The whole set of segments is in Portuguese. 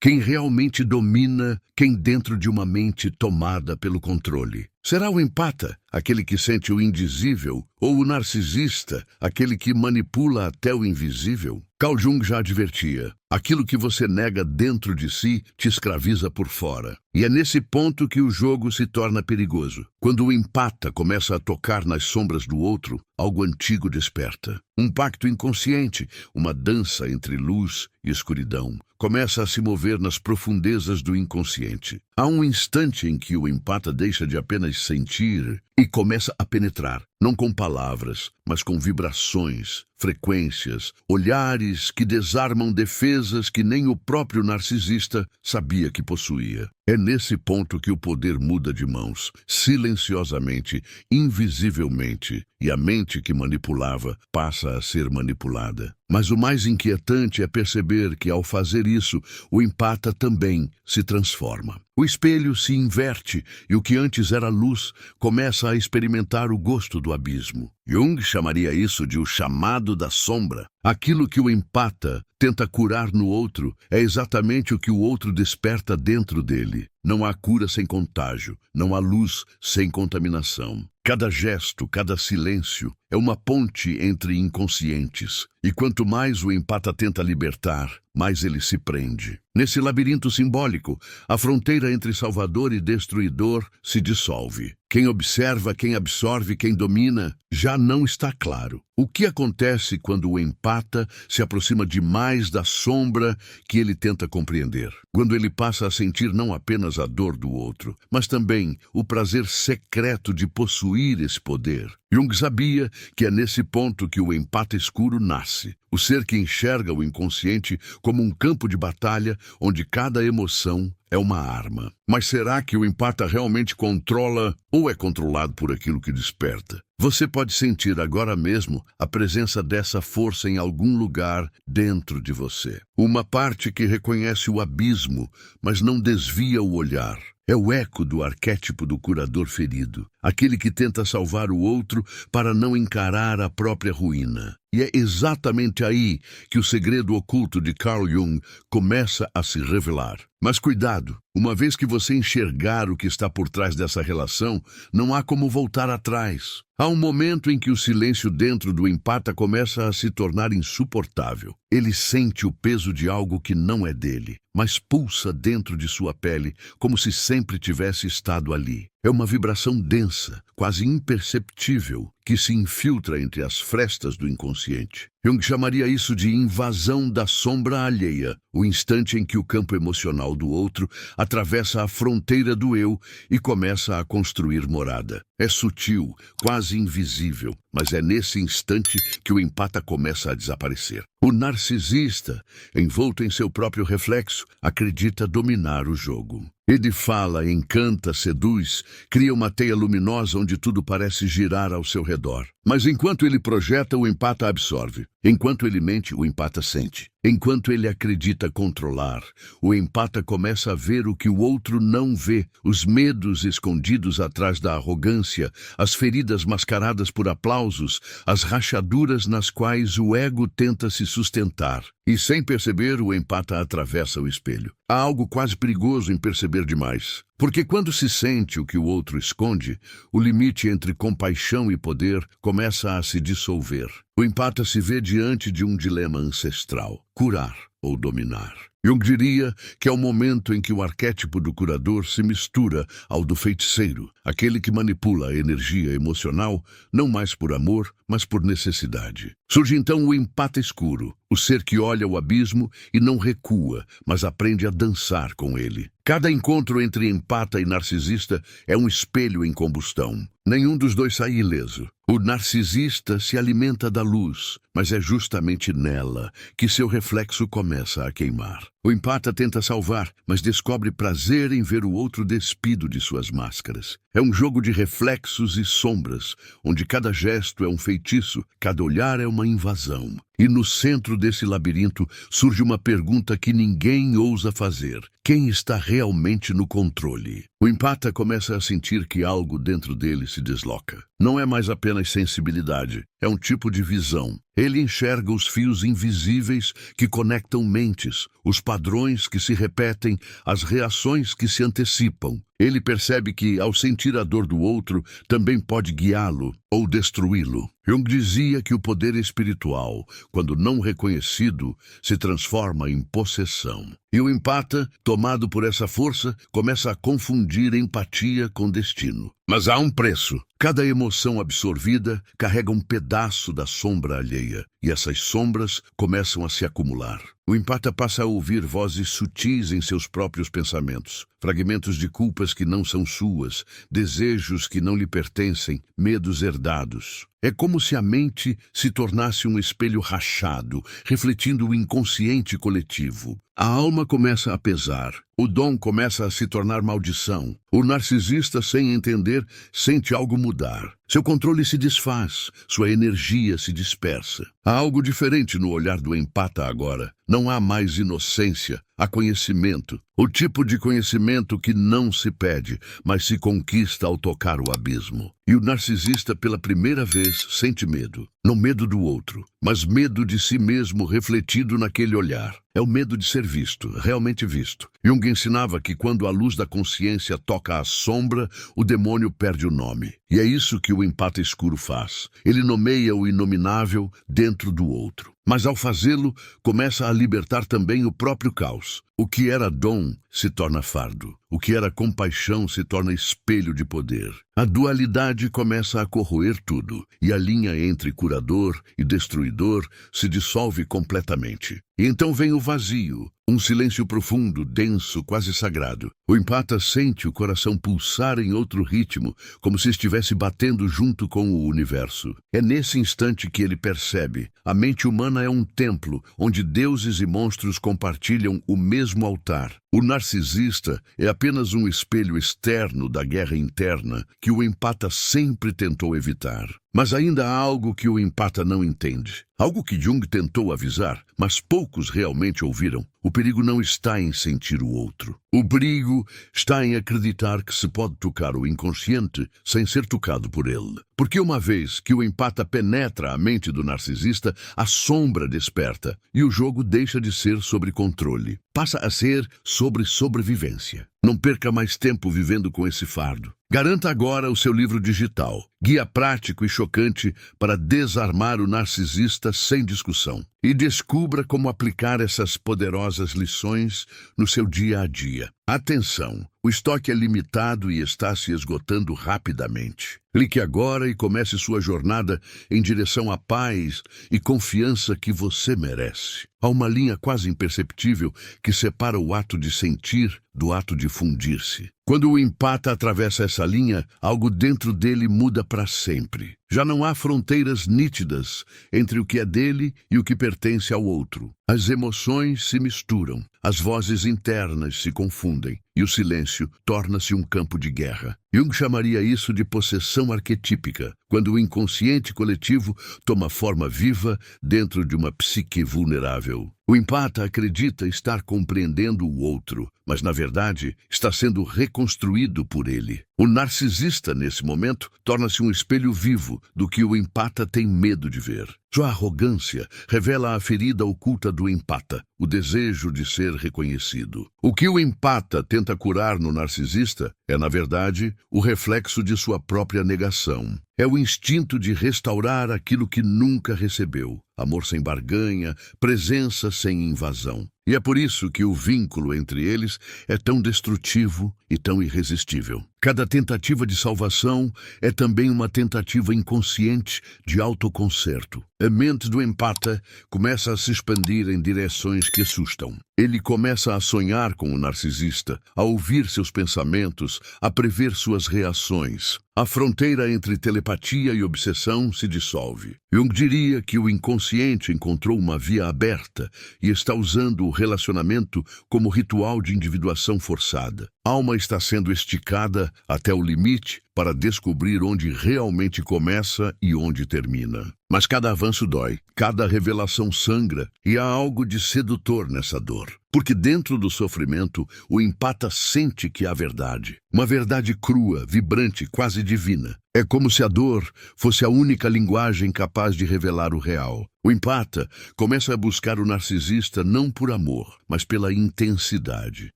Quem realmente domina, quem dentro de uma mente tomada pelo controle? Será o empata, aquele que sente o indizível, ou o narcisista, aquele que manipula até o invisível? Carl Jung já advertia: aquilo que você nega dentro de si te escraviza por fora. E é nesse ponto que o jogo se torna perigoso. Quando o empata começa a tocar nas sombras do outro, algo antigo desperta. Um pacto inconsciente, uma dança entre luz e escuridão, começa a se mover nas profundezas do inconsciente. Há um instante em que o empata deixa de apenas sentir e começa a penetrar, não com palavras, mas com vibrações, frequências, olhares que desarmam defesas que nem o próprio narcisista sabia que possuía. É nesse ponto que o poder muda de mãos, silenciosamente, invisivelmente, e a mente que manipulava passa a ser manipulada. Mas o mais inquietante é perceber que, ao fazer isso, o empata também se transforma. O espelho se inverte e o que antes era luz começa a experimentar o gosto do abismo. Jung chamaria isso de o chamado da sombra. Aquilo que o empata tenta curar no outro é exatamente o que o outro desperta dentro dele. Não há cura sem contágio, não há luz sem contaminação. Cada gesto, cada silêncio é uma ponte entre inconscientes. E quanto mais o empata tenta libertar, mais ele se prende. Nesse labirinto simbólico, a fronteira entre salvador e destruidor se dissolve. Quem observa, quem absorve, quem domina, já não está claro. O que acontece quando o empata se aproxima demais da sombra que ele tenta compreender? Quando ele passa a sentir não apenas a dor do outro, mas também o prazer secreto de possuir esse poder. Jung sabia que é nesse ponto que o empata escuro nasce. O ser que enxerga o inconsciente como um campo de batalha onde cada emoção é uma arma. Mas será que o empata realmente controla ou é controlado por aquilo que desperta? Você pode sentir agora mesmo a presença dessa força em algum lugar dentro de você. Uma parte que reconhece o abismo, mas não desvia o olhar. É o eco do arquétipo do curador ferido, aquele que tenta salvar o outro para não encarar a própria ruína. E é exatamente aí que o segredo oculto de Carl Jung começa a se revelar. Mas cuidado, uma vez que você enxergar o que está por trás dessa relação, não há como voltar atrás. Há um momento em que o silêncio dentro do empata começa a se tornar insuportável. Ele sente o peso de algo que não é dele, mas pulsa dentro de sua pele como se sempre tivesse estado ali. É uma vibração densa, quase imperceptível, que se infiltra entre as frestas do inconsciente. Jung chamaria isso de invasão da sombra alheia, o instante em que o campo emocional do outro atravessa a fronteira do eu e começa a construir morada. É sutil, quase invisível, mas é nesse instante que o empata começa a desaparecer. O narcisista, envolto em seu próprio reflexo, acredita dominar o jogo. Ele fala, encanta, seduz, cria uma teia luminosa onde tudo parece girar ao seu redor. Mas enquanto ele projeta, o empata absorve. Enquanto ele mente, o empata sente. Enquanto ele acredita controlar, o empata começa a ver o que o outro não vê, os medos escondidos atrás da arrogância, as feridas mascaradas por aplausos, as rachaduras nas quais o ego tenta se sustentar. E sem perceber, o empata atravessa o espelho. Há algo quase perigoso em perceber demais. Porque quando se sente o que o outro esconde, o limite entre compaixão e poder começa a se dissolver. O empata se vê diante de um dilema ancestral: curar ou dominar. Jung diria que é o momento em que o arquétipo do curador se mistura ao do feiticeiro, aquele que manipula a energia emocional, não mais por amor, mas por necessidade. Surge então o empata escuro, o ser que olha o abismo e não recua, mas aprende a dançar com ele. Cada encontro entre empata e narcisista é um espelho em combustão. Nenhum dos dois sai ileso. O narcisista se alimenta da luz, mas é justamente nela que seu reflexo começa a queimar. O empata tenta salvar, mas descobre prazer em ver o outro despido de suas máscaras. É um jogo de reflexos e sombras, onde cada gesto é um feitiço, cada olhar é uma invasão. E no centro desse labirinto surge uma pergunta que ninguém ousa fazer: quem está realmente no controle? O empata começa a sentir que algo dentro dele se desloca. Não é mais apenas sensibilidade, é um tipo de visão. Ele enxerga os fios invisíveis que conectam mentes, os padrões que se repetem, as reações que se antecipam. Ele percebe que, ao sentir a dor do outro, também pode guiá-lo ou destruí-lo. Jung dizia que o poder espiritual, quando não reconhecido, se transforma em possessão. E o empata, tomado por essa força, começa a confundir empatia com destino. Mas há um preço. Cada emoção absorvida carrega um pedaço da sombra alheia, e essas sombras começam a se acumular. O empata passa a ouvir vozes sutis em seus próprios pensamentos, fragmentos de culpas que não são suas, desejos que não lhe pertencem, medos herdados. É como se a mente se tornasse um espelho rachado, refletindo o inconsciente coletivo. A alma começa a pesar, o dom começa a se tornar maldição. O narcisista, sem entender, sente algo mudar. Seu controle se desfaz, sua energia se dispersa. Há algo diferente no olhar do empata agora. Não há mais inocência, há conhecimento. O tipo de conhecimento que não se pede, mas se conquista ao tocar o abismo. E o narcisista, pela primeira vez, sente medo. Não medo do outro, mas medo de si mesmo refletido naquele olhar. É o medo de ser visto, realmente visto. Jung ensinava que quando a luz da consciência toca a sombra, o demônio perde o nome. E é isso que o empata escuro faz. Ele nomeia o inominável dentro do outro. Mas ao fazê-lo, começa a libertar também o próprio caos. O que era dom se torna fardo. O que era compaixão se torna espelho de poder. A dualidade começa a corroer tudo, e a linha entre curador e destruidor se dissolve completamente. E então vem o vazio, um silêncio profundo, denso, quase sagrado. O empata sente o coração pulsar em outro ritmo, como se estivesse batendo junto com o universo. É nesse instante que ele percebe: a mente humana é um templo, onde deuses e monstros compartilham o mesmo altar. O narcisista é apenas um espelho externo da guerra interna que o empata sempre tentou evitar. Mas ainda há algo que o empata não entende. Algo que Jung tentou avisar, mas poucos realmente ouviram. O perigo não está em sentir o outro. O perigo está em acreditar que se pode tocar o inconsciente sem ser tocado por ele. Porque uma vez que o empata penetra a mente do narcisista, a sombra desperta e o jogo deixa de ser sobre controle. Passa a ser sobre sobrevivência. Não perca mais tempo vivendo com esse fardo. Garanta agora o seu livro digital, guia prático e chocante para desarmar o narcisista sem discussão. E descubra como aplicar essas poderosas lições no seu dia a dia. Atenção! O estoque é limitado e está se esgotando rapidamente. Clique agora e comece sua jornada em direção à paz e confiança que você merece. Há uma linha quase imperceptível que separa o ato de sentir do ato de fundir-se. Quando o empata atravessa essa linha, algo dentro dele muda para sempre. Já não há fronteiras nítidas entre o que é dele e o que pertence ao outro. As emoções se misturam, as vozes internas se confundem e o silêncio torna-se um campo de guerra. Jung chamaria isso de possessão arquetípica, quando o inconsciente coletivo toma forma viva dentro de uma psique vulnerável. O empata acredita estar compreendendo o outro, mas na verdade está sendo reconstruído por ele. O narcisista, nesse momento, torna-se um espelho vivo do que o empata tem medo de ver. Sua arrogância revela a ferida oculta do empata, o desejo de ser reconhecido. O que o empata tenta curar no narcisista é, na verdade, o reflexo de sua própria negação. É o instinto de restaurar aquilo que nunca recebeu. Amor sem barganha, presença sem invasão. E é por isso que o vínculo entre eles é tão destrutivo e tão irresistível. Cada tentativa de salvação é também uma tentativa inconsciente de autoconcerto. A mente do empata começa a se expandir em direções que assustam. Ele começa a sonhar com o narcisista, a ouvir seus pensamentos, a prever suas reações. A fronteira entre telepatia e obsessão se dissolve. Jung diria que o inconsciente encontrou uma via aberta e está usando o relacionamento como ritual de individuação forçada. A alma está sendo esticada até o limite para descobrir onde realmente começa e onde termina. Mas cada avanço dói, cada revelação sangra, e há algo de sedutor nessa dor. Porque dentro do sofrimento, o empata sente que há verdade. Uma verdade crua, vibrante, quase divina. É como se a dor fosse a única linguagem capaz de revelar o real. O empata começa a buscar o narcisista não por amor, mas pela intensidade.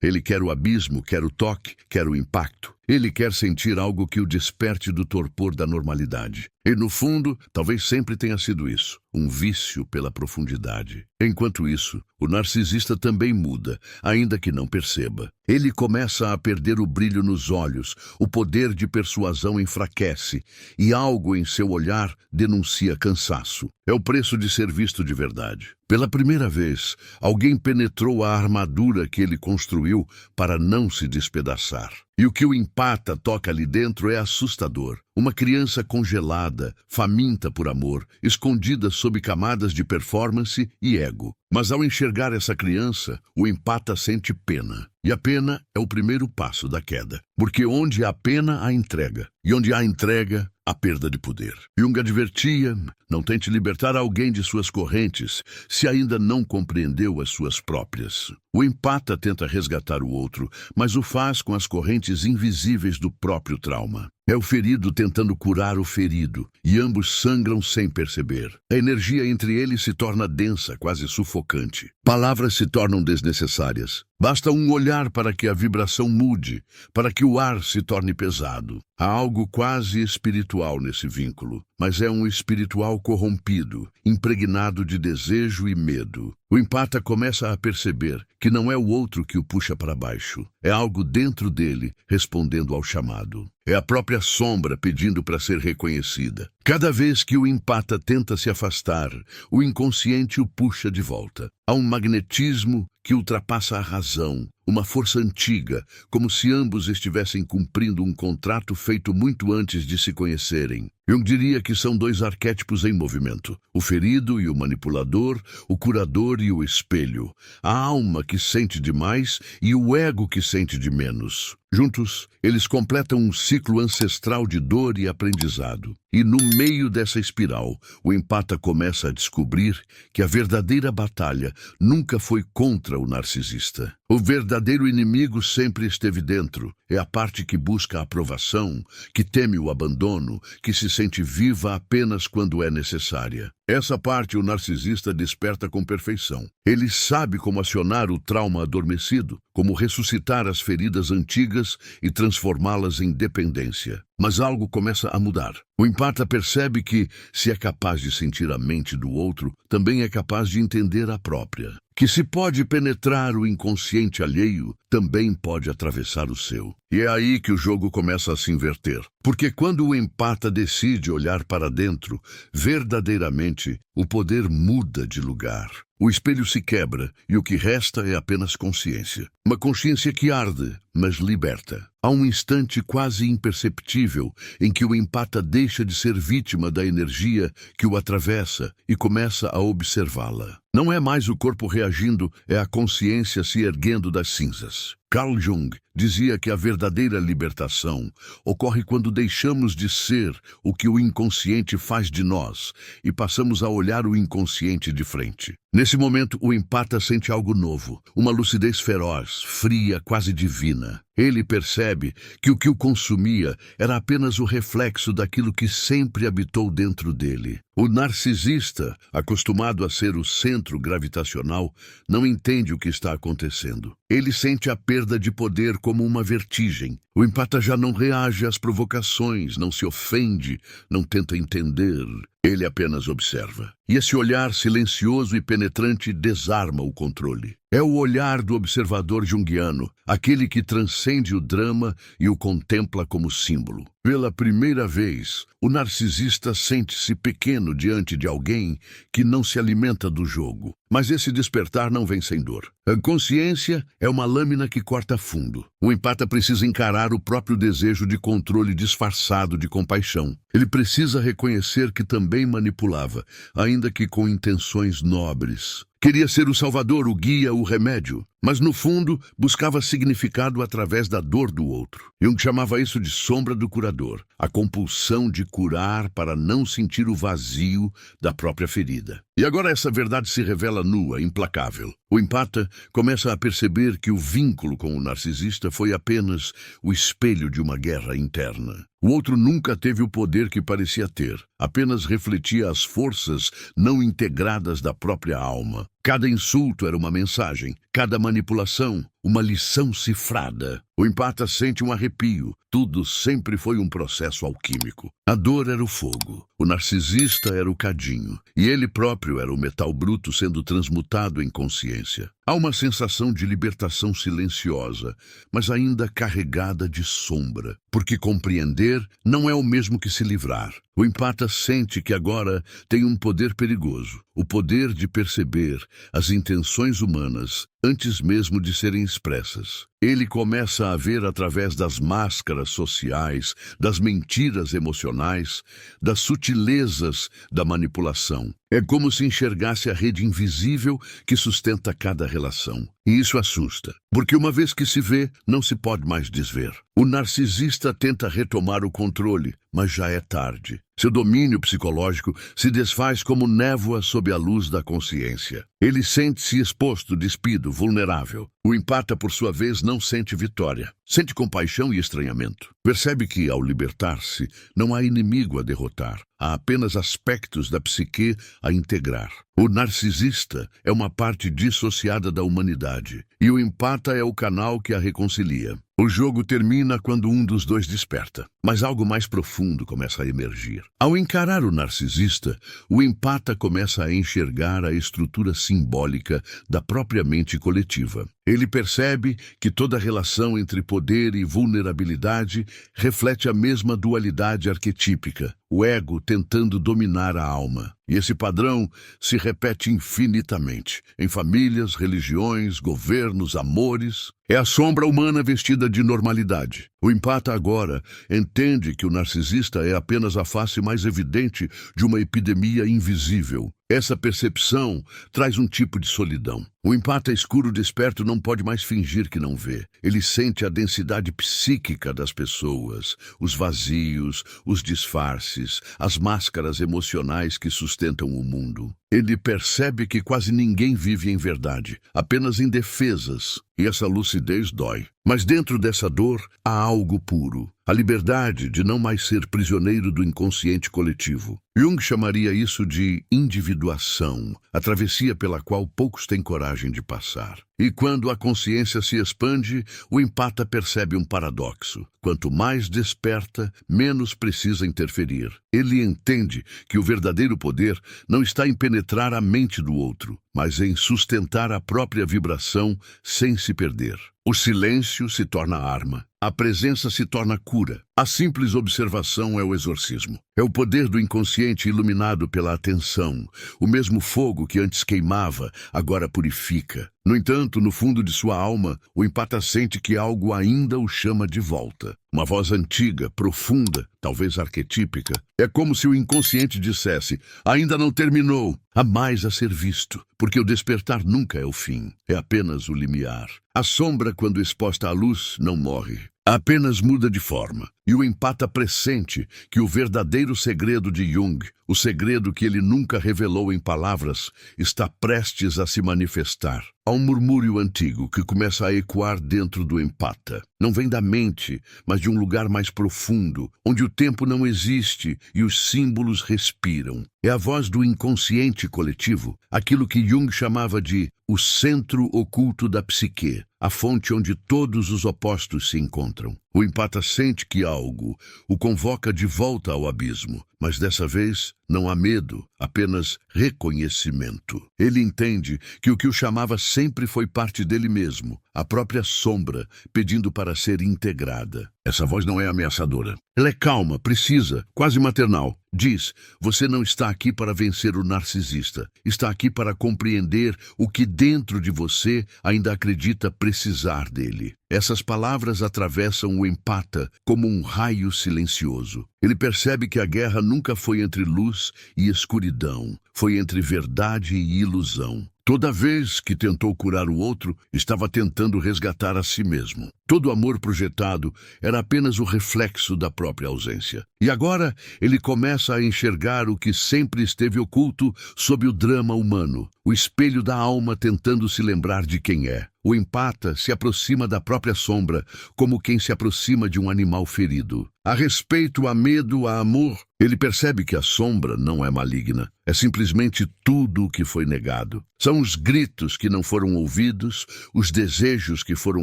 Ele quer o abismo, quer o toque, quer o impacto. Ele quer sentir algo que o desperte do torpor da normalidade. E no fundo, talvez sempre tenha sido isso, um vício pela profundidade. Enquanto isso, o narcisista também muda, ainda que não perceba. Ele começa a perder o brilho nos olhos, o poder de persuasão enfraquece, e algo em seu olhar denuncia cansaço. É o preço de ser visto de verdade. Pela primeira vez, alguém penetrou a armadura que ele construiu para não se despedaçar. E o que o empata toca ali dentro é assustador. Uma criança congelada, faminta por amor, escondida sob camadas de performance e ego. Mas ao enxergar essa criança, o empata sente pena. E a pena é o primeiro passo da queda. Porque onde há pena, há entrega. E onde há entrega, há perda de poder. Jung advertia: não tente libertar alguém de suas correntes, se ainda não compreendeu as suas próprias. O empata tenta resgatar o outro, mas o faz com as correntes invisíveis do próprio trauma. É o ferido tentando curar o ferido, e ambos sangram sem perceber. A energia entre eles se torna densa, quase sufocante. Palavras se tornam desnecessárias. Basta um olhar para que a vibração mude, para que o ar se torne pesado. Há algo quase espiritual nesse vínculo, mas é um espiritual corrompido, impregnado de desejo e medo. O empata começa a perceber que não é o outro que o puxa para baixo. É algo dentro dele respondendo ao chamado. É a própria sombra pedindo para ser reconhecida. Cada vez que o empata tenta se afastar, o inconsciente o puxa de volta. Há um magnetismo que ultrapassa a razão, uma força antiga, como se ambos estivessem cumprindo um contrato feito muito antes de se conhecerem. Eu diria que são dois arquétipos em movimento: o ferido e o manipulador, o curador e o espelho, a alma que sente demais e o ego que sente de menos. Juntos, eles completam um ciclo ancestral de dor e aprendizado. E no meio dessa espiral, o empata começa a descobrir que a verdadeira batalha nunca foi contra o narcisista. O verdadeiro inimigo sempre esteve dentro. É a parte que busca a aprovação, que teme o abandono, que se sente viva apenas quando é necessária. Essa parte o narcisista desperta com perfeição. Ele sabe como acionar o trauma adormecido, como ressuscitar as feridas antigas e transformá-las em dependência. Mas algo começa a mudar. O empata percebe que, se é capaz de sentir a mente do outro, também é capaz de entender a própria. Que se pode penetrar o inconsciente alheio, também pode atravessar o seu. E é aí que o jogo começa a se inverter. Porque quando o empata decide olhar para dentro, verdadeiramente, o poder muda de lugar. O espelho se quebra e o que resta é apenas consciência. Uma consciência que arde, mas liberta. Há um instante quase imperceptível em que o empata deixa de ser vítima da energia que o atravessa e começa a observá-la. Não é mais o corpo reagindo, é a consciência se erguendo das cinzas. Carl Jung dizia que a verdadeira libertação ocorre quando deixamos de ser o que o inconsciente faz de nós e passamos a olhar o inconsciente de frente. Nesse momento, o empata sente algo novo, uma lucidez feroz, fria, quase divina. Ele percebe que o consumia era apenas o reflexo daquilo que sempre habitou dentro dele. O narcisista, acostumado a ser o centro gravitacional, não entende o que está acontecendo. Ele sente a perda de poder como uma vertigem. O empata já não reage às provocações, não se ofende, não tenta entender. Ele apenas observa. E esse olhar silencioso e penetrante desarma o controle. É o olhar do observador junguiano, aquele que transcende o drama e o contempla como símbolo. Pela primeira vez, o narcisista sente-se pequeno diante de alguém que não se alimenta do jogo. Mas esse despertar não vem sem dor. A consciência é uma lâmina que corta fundo. O empata precisa encarar o próprio desejo de controle disfarçado de compaixão. Ele precisa reconhecer que também manipulava, ainda que com intenções nobres. Queria ser o salvador, o guia, o remédio, mas no fundo buscava significado através da dor do outro. Jung chamava isso de sombra do curador, a compulsão de curar para não sentir o vazio da própria ferida. E agora essa verdade se revela nua, implacável. O empata começa a perceber que o vínculo com o narcisista foi apenas o espelho de uma guerra interna. O outro nunca teve o poder que parecia ter, apenas refletia as forças não integradas da própria alma. Cada insulto era uma mensagem, cada manipulação, uma lição cifrada. O empata sente um arrepio. Tudo sempre foi um processo alquímico. A dor era o fogo, o narcisista era o cadinho, e ele próprio era o metal bruto sendo transmutado em consciência. Há uma sensação de libertação silenciosa, mas ainda carregada de sombra, porque compreender não é o mesmo que se livrar. O empata sente que agora tem um poder perigoso, o poder de perceber as intenções humanas antes mesmo de serem expressas. Ele começa a ver através das máscaras sociais, das mentiras emocionais, das sutilezas da manipulação. É como se enxergasse a rede invisível que sustenta cada relação. E isso assusta, porque uma vez que se vê, não se pode mais desver. O narcisista tenta retomar o controle, mas já é tarde. Seu domínio psicológico se desfaz como névoa sob a luz da consciência. Ele sente-se exposto, despido, vulnerável. O empata, por sua vez, não sente vitória. Sente compaixão e estranhamento. Percebe que, ao libertar-se, não há inimigo a derrotar. Há apenas aspectos da psique a integrar. O narcisista é uma parte dissociada da humanidade, e o empata é o canal que a reconcilia. O jogo termina quando um dos dois desperta, mas algo mais profundo começa a emergir. Ao encarar o narcisista, o empata começa a enxergar a estrutura simbólica da própria mente coletiva. Ele percebe que toda relação entre poder e vulnerabilidade reflete a mesma dualidade arquetípica, o ego tentando dominar a alma. E esse padrão se repete infinitamente, em famílias, religiões, governos, amores. É a sombra humana vestida de normalidade. O empata agora entende que o narcisista é apenas a face mais evidente de uma epidemia invisível. Essa percepção traz um tipo de solidão. O empata escuro desperto não pode mais fingir que não vê. Ele sente a densidade psíquica das pessoas, os vazios, os disfarces, as máscaras emocionais que sustentam o mundo. Ele percebe que quase ninguém vive em verdade, apenas em defesas, e essa lucidez dói. Mas dentro dessa dor há algo puro, a liberdade de não mais ser prisioneiro do inconsciente coletivo. Jung chamaria isso de individuação, a travessia pela qual poucos têm coragem de passar. E quando a consciência se expande, o empata percebe um paradoxo. Quanto mais desperta, menos precisa interferir. Ele entende que o verdadeiro poder não está em penetrar a mente do outro, mas em sustentar a própria vibração sem se perder. O silêncio se torna arma. A presença se torna cura. A simples observação é o exorcismo. É o poder do inconsciente iluminado pela atenção. O mesmo fogo que antes queimava, agora purifica. No entanto, no fundo de sua alma, o empata sente que algo ainda o chama de volta. Uma voz antiga, profunda, talvez arquetípica. É como se o inconsciente dissesse: ainda não terminou, há mais a ser visto, porque o despertar nunca é o fim, é apenas o limiar. A sombra, quando exposta à luz, não morre. Apenas muda de forma, e o empata pressente que o verdadeiro segredo de Jung, o segredo que ele nunca revelou em palavras, está prestes a se manifestar. Há um murmúrio antigo que começa a ecoar dentro do empata. Não vem da mente, mas de um lugar mais profundo, onde o tempo não existe e os símbolos respiram. É a voz do inconsciente coletivo, aquilo que Jung chamava de o centro oculto da psique, a fonte onde todos os opostos se encontram. O empata sente que algo o convoca de volta ao abismo, mas dessa vez não há medo, apenas reconhecimento. Ele entende que o que o chamava sempre foi parte dele mesmo, a própria sombra, pedindo para ser integrada. Essa voz não é ameaçadora. Ela é calma, precisa, quase maternal. Diz: você não está aqui para vencer o narcisista. Está aqui para compreender o que dentro de você ainda acredita precisar dele. Essas palavras atravessam o empata como um raio silencioso. Ele percebe que a guerra nunca foi entre luz e escuridão. Foi entre verdade e ilusão. Toda vez que tentou curar o outro, estava tentando resgatar a si mesmo. Todo amor projetado era apenas o reflexo da própria ausência. E agora ele começa a enxergar o que sempre esteve oculto sob o drama humano, o espelho da alma tentando se lembrar de quem é. O empata se aproxima da própria sombra, como quem se aproxima de um animal ferido. A respeito, a medo, a amor, ele percebe que a sombra não é maligna. É simplesmente tudo o que foi negado. São os gritos que não foram ouvidos, os desejos que foram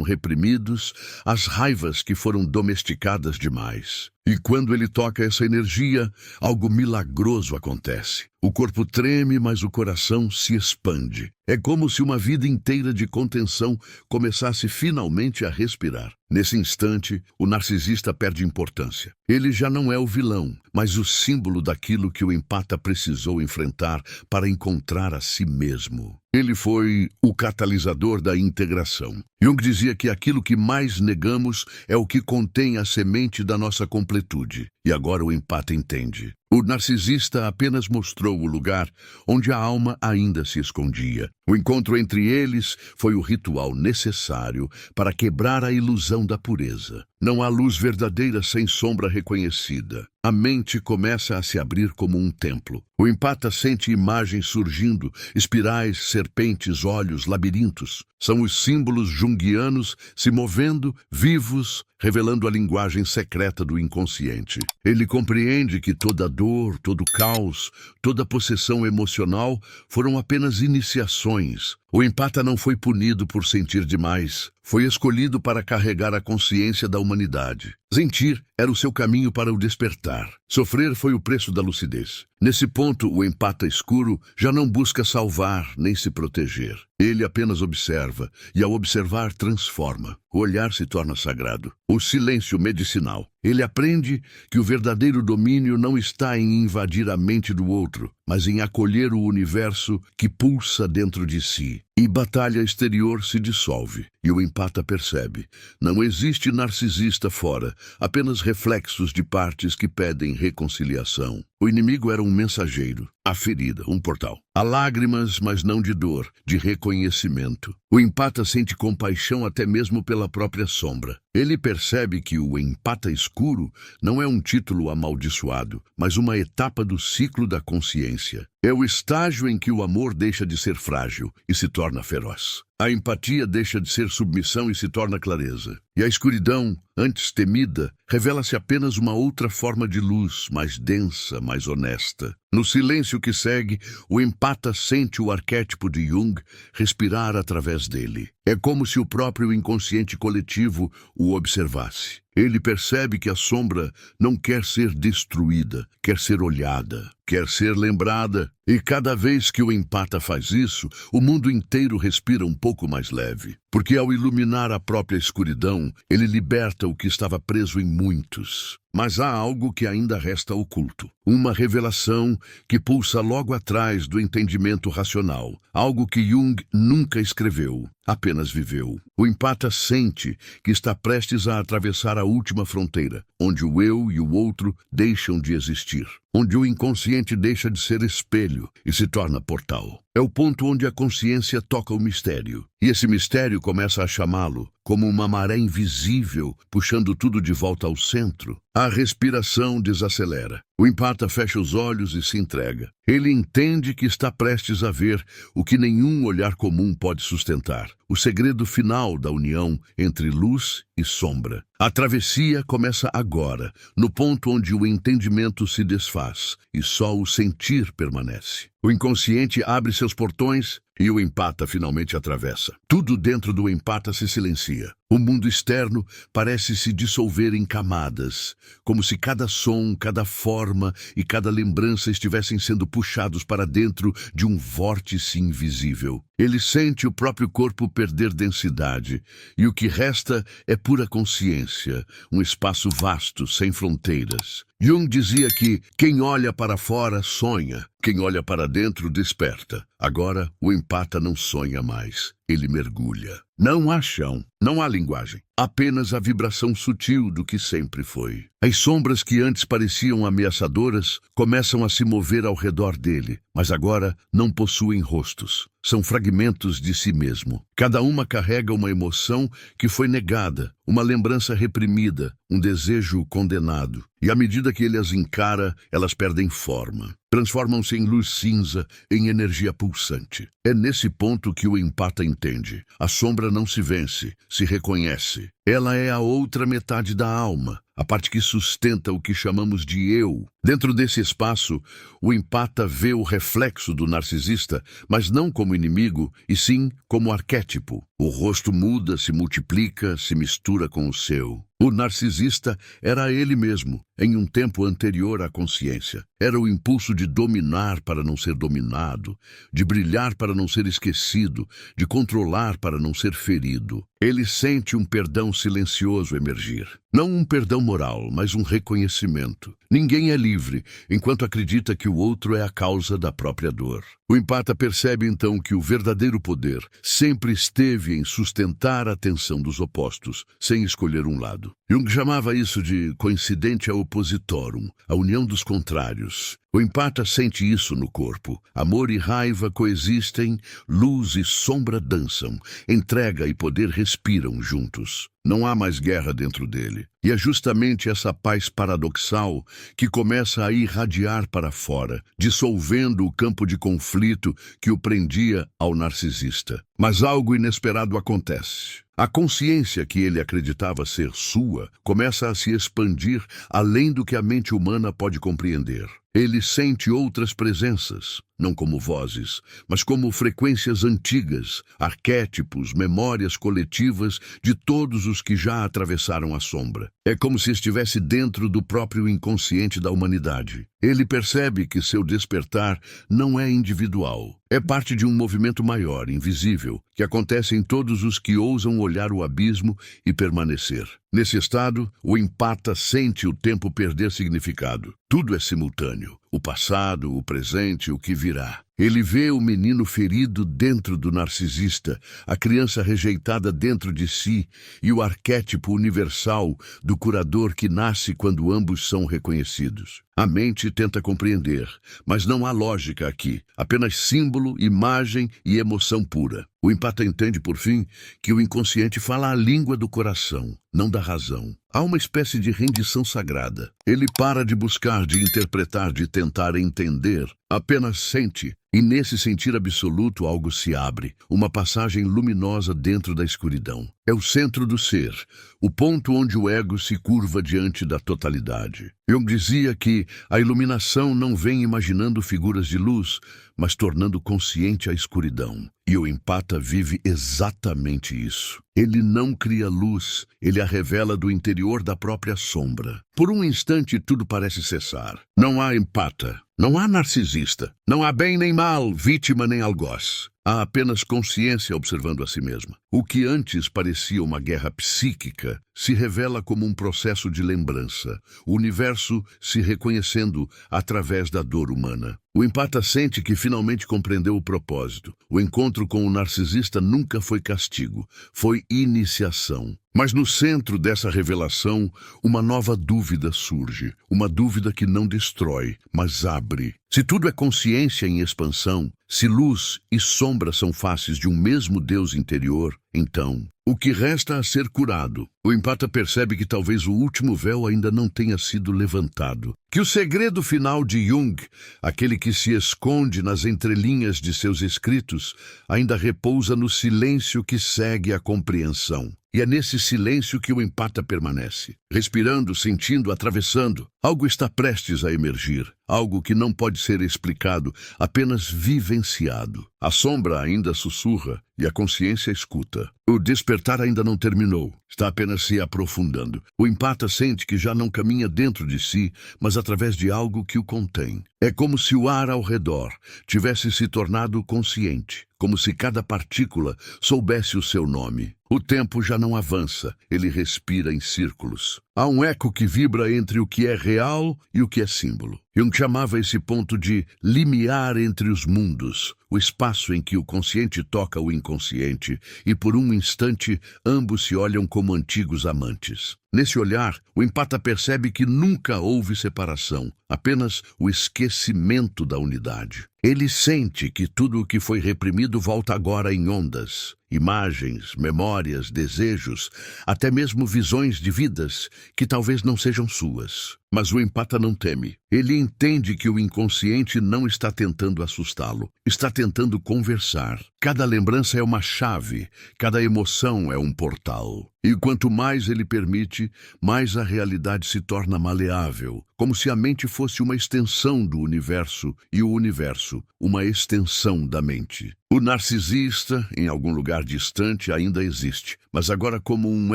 reprimidos, as raivas que foram domesticadas demais. E quando ele toca essa energia, algo milagroso acontece. O corpo treme, mas o coração se expande. É como se uma vida inteira de contenção começasse finalmente a respirar. Nesse instante, o narcisista perde importância. Ele já não é o vilão, mas o símbolo daquilo que o empata precisou enfrentar para encontrar a si mesmo. Ele foi o catalisador da integração. Jung dizia que aquilo que mais negamos é o que contém a semente da nossa completude. E agora o empata entende. O narcisista apenas mostrou o lugar onde a alma ainda se escondia. O encontro entre eles foi o ritual necessário para quebrar a ilusão da pureza. Não há luz verdadeira sem sombra reconhecida. A mente começa a se abrir como um templo. O empata sente imagens surgindo, espirais, serpentes, olhos, labirintos. São os símbolos junguianos se movendo, vivos, revelando a linguagem secreta do inconsciente. Ele compreende que toda dor, todo caos, toda possessão emocional foram apenas iniciações. O empata não foi punido por sentir demais. Foi escolhido para carregar a consciência da humanidade. Sentir era o seu caminho para o despertar. Sofrer foi o preço da lucidez. Nesse ponto, o empata escuro já não busca salvar nem se proteger. Ele apenas observa, e ao observar transforma. O olhar se torna sagrado. O silêncio medicinal. Ele aprende que o verdadeiro domínio não está em invadir a mente do outro, mas em acolher o universo que pulsa dentro de si. E batalha exterior se dissolve, e o empata percebe. Não existe narcisista fora, apenas reflexos de partes que pedem reconciliação. O inimigo era um mensageiro, a ferida, um portal. Há lágrimas, mas não de dor, de reconhecimento. O empata sente compaixão até mesmo pela própria sombra. Ele percebe que o empata escuro não é um título amaldiçoado, mas uma etapa do ciclo da consciência. É o estágio em que o amor deixa de ser frágil e se torna feroz. A empatia deixa de ser submissão e se torna clareza. E a escuridão, antes temida, revela-se apenas uma outra forma de luz, mais densa, mais honesta. No silêncio que segue, o empata sente o arquétipo de Jung respirar através dele. É como se o próprio inconsciente coletivo o observasse. Ele percebe que a sombra não quer ser destruída, quer ser olhada, quer ser lembrada. E cada vez que o empata faz isso, o mundo inteiro respira um pouco mais leve. Porque ao iluminar a própria escuridão, ele liberta o que estava preso em muitos. Mas há algo que ainda resta oculto. Uma revelação que pulsa logo atrás do entendimento racional. Algo que Jung nunca escreveu, apenas viveu. O empata sente que está prestes a atravessar a última fronteira, onde o eu e o outro deixam de existir. Onde o inconsciente deixa de ser espelho e se torna portal. É o ponto onde a consciência toca o mistério. E esse mistério começa a chamá-lo, como uma maré invisível, puxando tudo de volta ao centro. A respiração desacelera. O empata fecha os olhos e se entrega. Ele entende que está prestes a ver o que nenhum olhar comum pode sustentar. O segredo final da união entre luz e sombra. A travessia começa agora, no ponto onde o entendimento se desfaz e só o sentir permanece. O inconsciente abre seus portões e o empata finalmente atravessa. Tudo dentro do empata se silencia. O mundo externo parece se dissolver em camadas, como se cada som, cada forma e cada lembrança estivessem sendo puxados para dentro de um vórtice invisível. Ele sente o próprio corpo perder densidade, e o que resta é pura consciência, um espaço vasto, sem fronteiras. Jung dizia que quem olha para fora sonha, quem olha para dentro desperta. Agora, o empata não sonha mais, ele mergulha. Não há chão, não há linguagem, apenas a vibração sutil do que sempre foi. As sombras que antes pareciam ameaçadoras começam a se mover ao redor dele, mas agora não possuem rostos. São fragmentos de si mesmo. Cada uma carrega uma emoção que foi negada, uma lembrança reprimida, um desejo condenado. E à medida que ele as encara, elas perdem forma. Transformam-se em luz cinza, em energia pulsante. É nesse ponto que o empata entende. A sombra não se vence, se reconhece. Ela é a outra metade da alma, a parte que sustenta o que chamamos de eu. Dentro desse espaço, o empata vê o reflexo do narcisista, mas não como inimigo, e sim como arquétipo. O rosto muda, se multiplica, se mistura com o seu. O narcisista era ele mesmo, em um tempo anterior à consciência. Era o impulso de dominar para não ser dominado, de brilhar para não ser esquecido, de controlar para não ser ferido. Ele sente um perdão silencioso emergir. Não um perdão moral, mas um reconhecimento. Ninguém é livre enquanto acredita que o outro é a causa da própria dor. O empata percebe então que o verdadeiro poder sempre esteve em sustentar a tensão dos opostos, sem escolher um lado. Jung chamava isso de coincidência oppositorum, a união dos contrários. O empata sente isso no corpo. Amor e raiva coexistem, luz e sombra dançam, entrega e poder respiram juntos. Não há mais guerra dentro dele. E é justamente essa paz paradoxal que começa a irradiar para fora, dissolvendo o campo de conflito que o prendia ao narcisista. Mas algo inesperado acontece. A consciência que ele acreditava ser sua começa a se expandir além do que a mente humana pode compreender. Ele sente outras presenças, não como vozes, mas como frequências antigas, arquétipos, memórias coletivas de todos os que já atravessaram a sombra. É como se estivesse dentro do próprio inconsciente da humanidade. Ele percebe que seu despertar não é individual. É parte de um movimento maior, invisível, que acontece em todos os que ousam olhar o abismo e permanecer. Nesse estado, o empata sente o tempo perder significado. Tudo é simultâneo. O passado, o presente, o que virá. Ele vê o menino ferido dentro do narcisista, a criança rejeitada dentro de si e o arquétipo universal do curador que nasce quando ambos são reconhecidos. A mente tenta compreender, mas não há lógica aqui, apenas símbolo, imagem e emoção pura. O empata entende, por fim, que o inconsciente fala a língua do coração, não da razão. Há uma espécie de rendição sagrada. Ele para de buscar, de interpretar, de tentar entender, apenas sente. E nesse sentir absoluto algo se abre, uma passagem luminosa dentro da escuridão. É o centro do ser, o ponto onde o ego se curva diante da totalidade. Jung dizia que a iluminação não vem imaginando figuras de luz, mas tornando consciente a escuridão. E o empata vive exatamente isso. Ele não cria luz, ele a revela do interior da própria sombra. Por um instante tudo parece cessar. Não há empata, não há narcisista, não há bem nem mal, vítima nem algoz. Há apenas consciência observando a si mesma. O que antes parecia uma guerra psíquica se revela como um processo de lembrança, o universo se reconhecendo através da dor humana. O empata sente que finalmente compreendeu o propósito. O encontro com o narcisista nunca foi castigo, foi iniciação. Mas no centro dessa revelação, uma nova dúvida surge. Uma dúvida que não destrói, mas abre. Se tudo é consciência em expansão, se luz e sombra são faces de um mesmo Deus interior, então, o que resta a ser curado? O empata percebe que talvez o último véu ainda não tenha sido levantado. Que o segredo final de Jung, aquele que se esconde nas entrelinhas de seus escritos, ainda repousa no silêncio que segue a compreensão. E é nesse silêncio que o empata permanece. Respirando, sentindo, atravessando. Algo está prestes a emergir. Algo que não pode ser explicado, apenas vivenciado. A sombra ainda sussurra e a consciência escuta. O despertar ainda não terminou. está apenas se aprofundando. O empata sente que já não caminha dentro de si, mas através de algo que o contém. É como se o ar ao redor tivesse se tornado consciente, como se cada partícula soubesse o seu nome. O tempo já não avança, ele respira em círculos. Há um eco que vibra entre o que é real e o que é símbolo. Jung chamava esse ponto de limiar entre os mundos, o espaço em que o consciente toca o inconsciente, e por um instante ambos se olham como antigos amantes. Nesse olhar, o empata percebe que nunca houve separação, apenas o esquecimento da unidade. Ele sente que tudo o que foi reprimido volta agora em ondas, imagens, memórias, desejos, até mesmo visões de vidas que talvez não sejam suas. Mas o empata não teme. Ele entende que o inconsciente não está tentando assustá-lo, está tentando conversar. Cada lembrança é uma chave, cada emoção é um portal. E quanto mais ele permite, mais a realidade se torna maleável, como se a mente fosse uma extensão do universo e o universo uma extensão da mente. O narcisista, em algum lugar distante, ainda existe, mas agora como um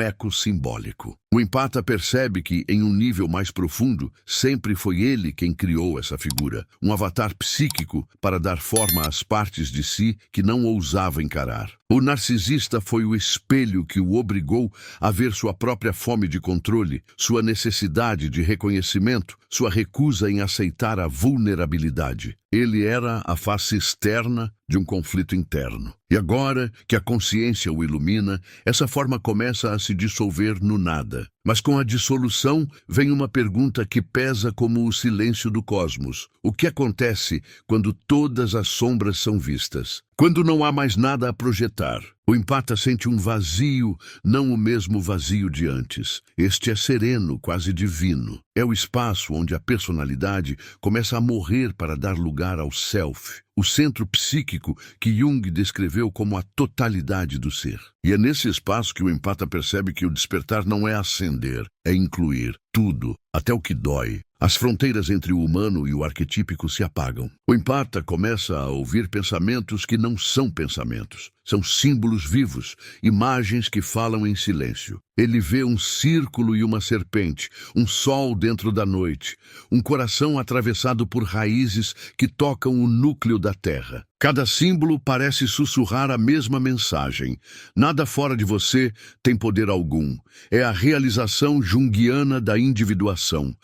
eco simbólico. O empata percebe que, em um nível mais profundo, sempre foi ele quem criou essa figura, um avatar psíquico para dar forma às partes de si que não ousava encarar. O narcisista foi o espelho que o obrigou a ver sua própria fome de controle, sua necessidade de reconhecimento, sua recusa em aceitar a vulnerabilidade. Ele era a face externa de um conflito interno. E agora que a consciência o ilumina, essa forma começa a se dissolver no nada. Mas com a dissolução vem uma pergunta que pesa como o silêncio do cosmos. O que acontece quando todas as sombras são vistas? Quando não há mais nada a projetar? O empata sente um vazio, não o mesmo vazio de antes. Este é sereno, quase divino. É o espaço onde a personalidade começa a morrer para dar lugar ao self, o centro psíquico que Jung descreveu como a totalidade do ser. E é nesse espaço que o empata percebe que o despertar não é ascender, é incluir tudo, até o que dói. As fronteiras entre o humano e o arquetípico se apagam. O empata começa a ouvir pensamentos que não são pensamentos. São símbolos vivos, imagens que falam em silêncio. Ele vê um círculo e uma serpente, um sol dentro da noite, um coração atravessado por raízes que tocam o núcleo da terra. Cada símbolo parece sussurrar a mesma mensagem. Nada fora de você tem poder algum. É a realização junguiana da individuação.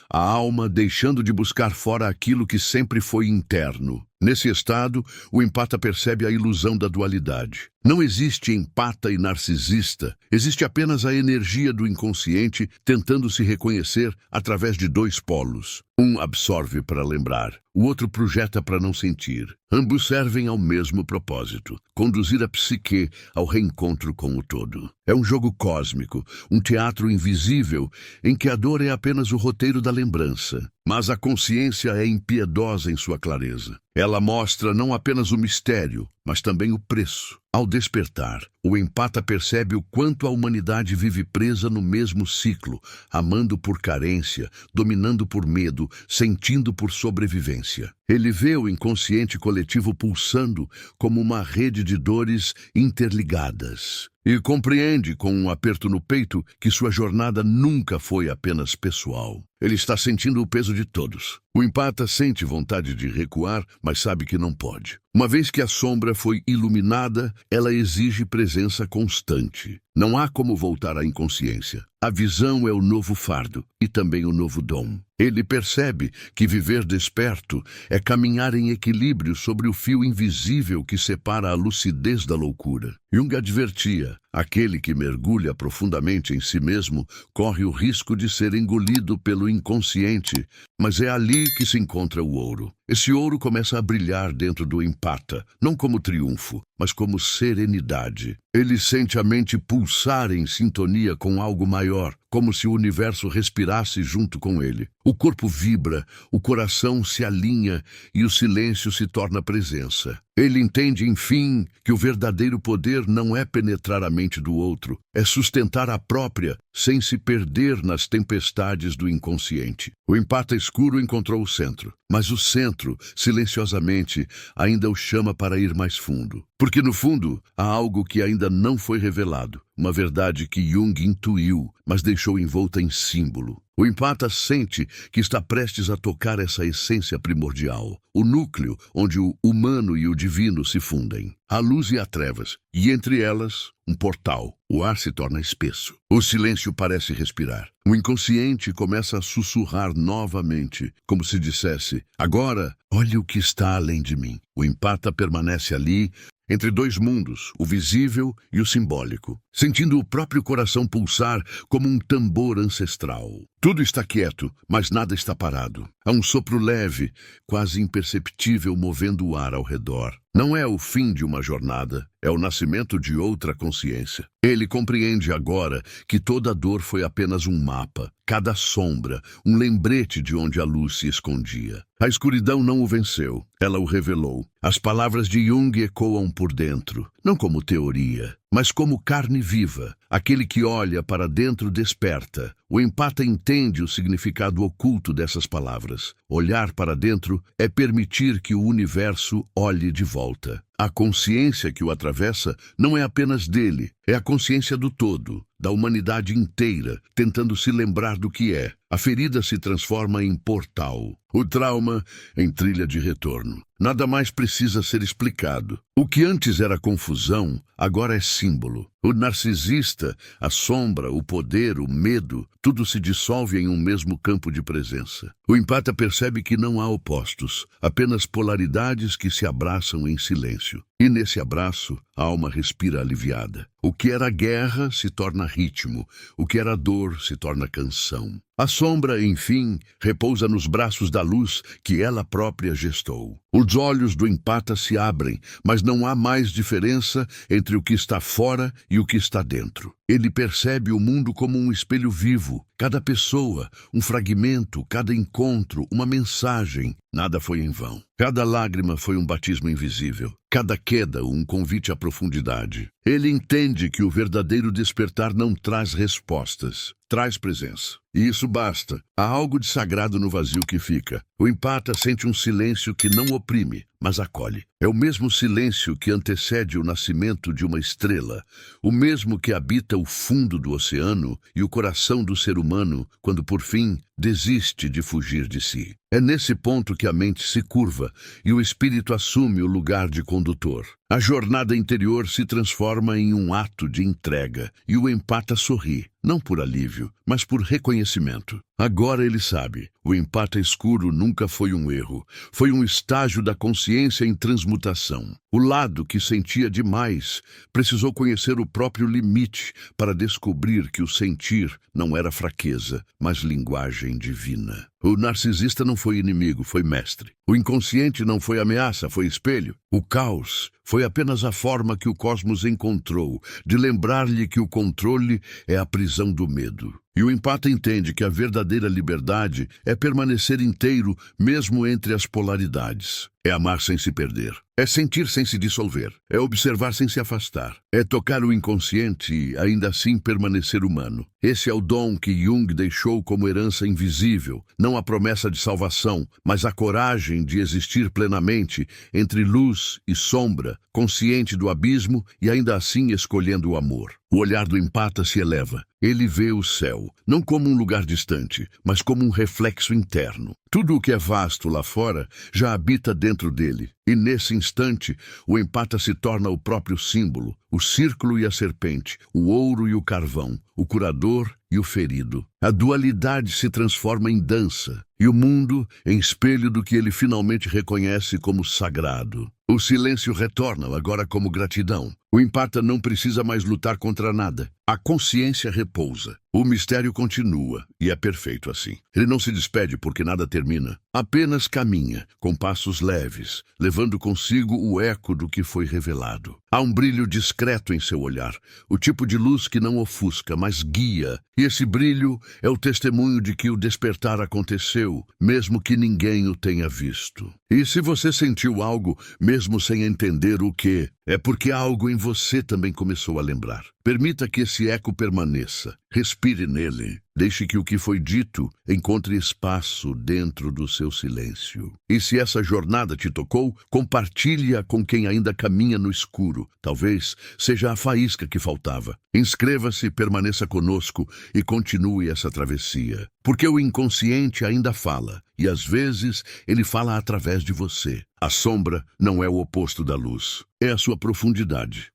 A alma deixando de buscar fora aquilo que sempre foi interno. Nesse estado, o empata percebe a ilusão da dualidade. Não existe empata e narcisista, existe apenas a energia do inconsciente tentando se reconhecer através de dois polos. Um absorve para lembrar, o outro projeta para não sentir. Ambos servem ao mesmo propósito, conduzir a psique ao reencontro com o todo. É um jogo cósmico, um teatro invisível, em que a dor é apenas o roteiro da lembrança. Mas a consciência é impiedosa em sua clareza. Ela mostra não apenas o mistério, mas também o preço. Ao despertar, o empata percebe o quanto a humanidade vive presa no mesmo ciclo, amando por carência, dominando por medo, sentindo por sobrevivência. Ele vê o inconsciente coletivo pulsando como uma rede de dores interligadas. E compreende, com um aperto no peito, que sua jornada nunca foi apenas pessoal. Ele está sentindo o peso de todos. O empata sente vontade de recuar, mas sabe que não pode. Uma vez que a sombra foi iluminada, ela exige presença constante. Não há como voltar à inconsciência. A visão é o novo fardo e também o novo dom. Ele percebe que viver desperto é caminhar em equilíbrio sobre o fio invisível que separa a lucidez da loucura. Jung advertia, aquele que mergulha profundamente em si mesmo corre o risco de ser engolido pelo inconsciente, mas é ali que se encontra o ouro. Esse ouro começa a brilhar dentro do empata, não como triunfo, mas como serenidade. Ele sente a mente pulsar em sintonia com algo maior, como se o universo respirasse junto com ele. O corpo vibra, o coração se alinha e o silêncio se torna presença. Ele entende, enfim, que o verdadeiro poder não é penetrar a mente do outro, é sustentar a própria, sem se perder nas tempestades do inconsciente. O empata escuro encontrou o centro, mas o centro, silenciosamente, ainda o chama para ir mais fundo. Porque no fundo, há algo que ainda não foi revelado. uma verdade que Jung intuiu, mas deixou envolta em símbolo. O empata sente que está prestes a tocar essa essência primordial, o núcleo onde o humano e o divino se fundem. A luz e a trevas, e entre elas, um portal. O ar se torna espesso. O silêncio parece respirar. O inconsciente começa a sussurrar novamente, como se dissesse: agora, olhe o que está além de mim. O empata permanece ali, entre dois mundos, o visível e o simbólico, sentindo o próprio coração pulsar como um tambor ancestral. Tudo está quieto, mas nada está parado. Há um sopro leve, quase imperceptível, movendo o ar ao redor. Não é o fim de uma jornada, é o nascimento de outra consciência. Ele compreende agora que toda dor foi apenas um mapa, cada sombra, um lembrete de onde a luz se escondia. A escuridão não o venceu, ela o revelou. As palavras de Jung ecoam por dentro, não como teoria, mas como carne viva. Aquele que olha para dentro desperta. O empata entende o significado oculto dessas palavras. Olhar para dentro é permitir que o universo olhe de volta. A consciência que o atravessa não é apenas dele, é a consciência do todo, da humanidade inteira, tentando se lembrar do que é. A ferida se transforma em portal, o trauma em trilha de retorno. Nada mais precisa ser explicado. O que antes era confusão, agora é símbolo. O narcisista, a sombra, o poder, o medo, tudo se dissolve em um mesmo campo de presença. O empata percebe que não há opostos, apenas polaridades que se abraçam em silêncio. E nesse abraço, a alma respira aliviada. O que era guerra se torna ritmo, o que era dor se torna canção. A sombra, enfim, repousa nos braços da luz que ela própria gestou. Os olhos do empata se abrem, mas não há mais diferença entre o que está fora e o que está dentro. Ele percebe o mundo como um espelho vivo. Cada pessoa, um fragmento, cada encontro, uma mensagem. Nada foi em vão. Cada lágrima foi um batismo invisível. Cada queda, um convite à profundidade. Ele entende que o verdadeiro despertar não traz respostas, traz presença. E isso basta. Há algo de sagrado no vazio que fica. O empata sente um silêncio que não oprime, mas acolhe. É o mesmo silêncio que antecede o nascimento de uma estrela, o mesmo que habita o fundo do oceano e o coração do ser humano quando, por fim, desiste de fugir de si. É nesse ponto que a mente se curva e o espírito assume o lugar de condutor. A jornada interior se transforma em um ato de entrega e o empata sorri, não por alívio, mas por reconhecimento. Agora ele sabe, o empata escuro nunca foi um erro, foi um estágio da consciência em transmutação. O lado que sentia demais precisou conhecer o próprio limite para descobrir que o sentir não era fraqueza, mas linguagem divina. O narcisista não foi inimigo, foi mestre. O inconsciente não foi ameaça, foi espelho. O caos foi apenas a forma que o cosmos encontrou de lembrar-lhe que o controle é a prisão do medo. E o empata entende que a verdadeira liberdade é permanecer inteiro mesmo entre as polaridades. É amar sem se perder. É sentir sem se dissolver. É observar sem se afastar. É tocar o inconsciente e ainda assim permanecer humano. Esse é o dom que Jung deixou como herança invisível. Não a promessa de salvação, mas a coragem de existir plenamente entre luz e sombra, consciente do abismo e ainda assim escolhendo o amor. O olhar do empata se eleva. Ele vê o céu, não como um lugar distante, mas como um reflexo interno. Tudo o que é vasto lá fora já habita dentro dele. E nesse instante, o empata se torna o próprio símbolo, o círculo e a serpente, o ouro e o carvão, o curador e o ferido. A dualidade se transforma em dança, e o mundo em espelho do que ele finalmente reconhece como sagrado. O silêncio retorna, agora como gratidão. O empata não precisa mais lutar contra nada. A consciência repousa. O mistério continua, e é perfeito assim. Ele não se despede porque nada termina. Apenas caminha, com passos leves, levando consigo o eco do que foi revelado. Há um brilho discreto em seu olhar, o tipo de luz que não ofusca, mas guia. E esse brilho é o testemunho de que o despertar aconteceu, mesmo que ninguém o tenha visto. E se você sentiu algo, mesmo sem entender o que, É porque algo em você também começou a lembrar. Permita que esse eco permaneça. Respire nele. Deixe que o que foi dito encontre espaço dentro do seu silêncio. E se essa jornada te tocou, compartilhe-a com quem ainda caminha no escuro. Talvez seja a faísca que faltava. Inscreva-se, permaneça conosco e continue essa travessia. Porque o inconsciente ainda fala, e às vezes ele fala através de você. A sombra não é o oposto da luz, é a sua profundidade.